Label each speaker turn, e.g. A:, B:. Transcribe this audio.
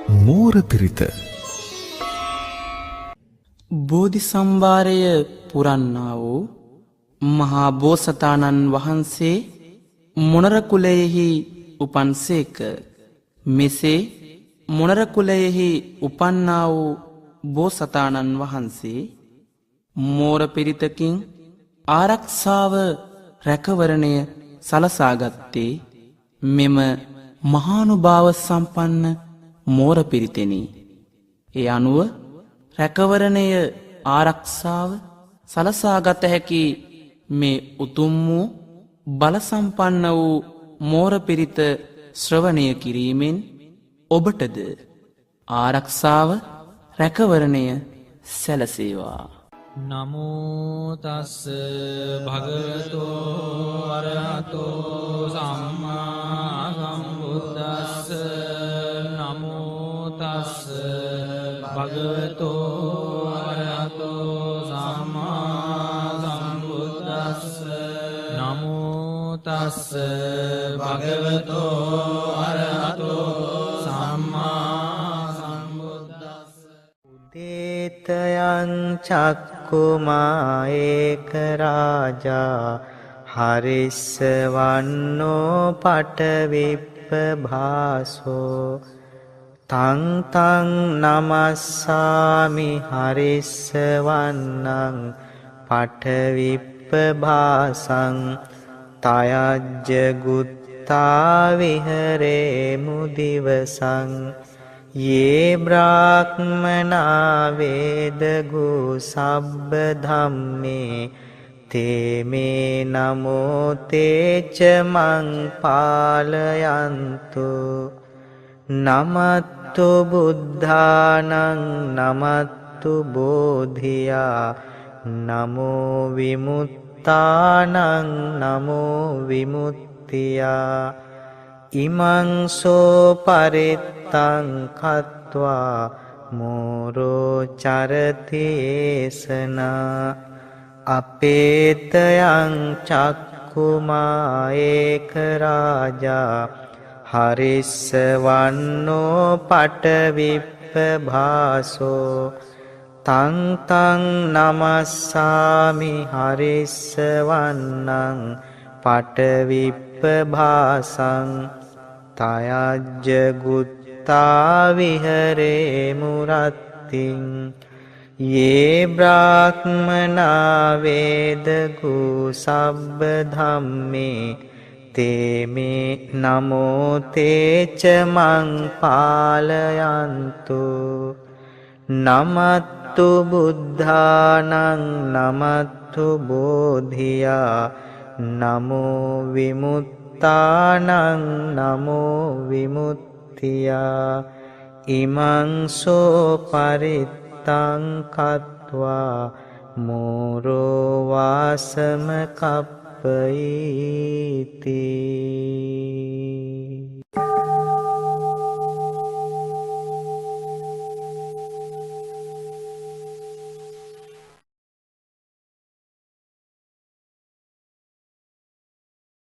A: මෝර පිරිත.
B: බෝධි සම්භාරය පුරන්නා වූ මහා බෝසතාණන් වහන්සේ මොණර කුලයෙහි උපන්සේක. මෙසේ මොණර කුලයෙහි උපන්නා වූ බෝසතාණන් වහන්සේ මෝර පිරිතකින් ආරක්ෂාව රැකවරණය සලසාගත්තේ මෙම මහානුභාව සම්පන්න මෝර පිරිතෙනි. ඒ අනුව රැකවරණය ආරක්ෂාව සලසාගත හැකි මේ උතුම් වූ බලසම්පන්න වූ මෝර පිරිත ශ්‍රවණය කිරීමෙන් ඔබටද ආරක්ෂාව රැකවරණය සැලසේවා.
C: නමෝ තස්ස භගවතෝ අරහතෝ සම්මා සම්බුද්දස්ස. නමෝ තස්ස භගවතෝ අරහතෝ සම්මා සම්බුද්දස්ස. නමෝ තස්ස භගවතෝ අරහතෝ සම්මා සම්බුද්දස්ස.
D: දේතයං චක්කුමා ඒක රාජා හරිස්සවන්නෝ පටවිප්පභාසෝ. තං තං නමස්සාමි හරිස්සවන්නං පටවිප්පභාසං. තයජ්ජ ගුත්තා විහරේ මුදිවසං. යේ බ්‍රාහ්මනා වේදගු සබ්බ ධම්මේ තේමේ නමෝ තේච මං පාලයන්තු. නමත්තු බුද්ධානං නමත්තු බෝධියා නමෝ විමුත්තානං නමෝ විමුත්තියා. ඉමං සෝ පරිත්තං කତ୍වා මෝරෝ චරතේසනා. අපේතයං චක්කුමා ඒක රාජා හරිස්සවන්නෝ පටවිප්පභාසෝ. තං තං නමස්සාමි හරිස්සවන්නං පටවිප්පභාසං. තයජ්ජ ගුත්තා විහරේ මුරත්තිං. යේ බ්‍රාහ්මනා වේදගු සබ්බ ධම්මේ තේමේ නමෝ තේච මං පාලයන්තු. නමත්තු බුද්ධානං නමත්තු බෝධියා නමෝ විමුත්තානං නමෝ විමුත්තියා. ඉමං සෝ පරිත්තං කତ୍වා මෝරෝ වාසම කප්පයිති.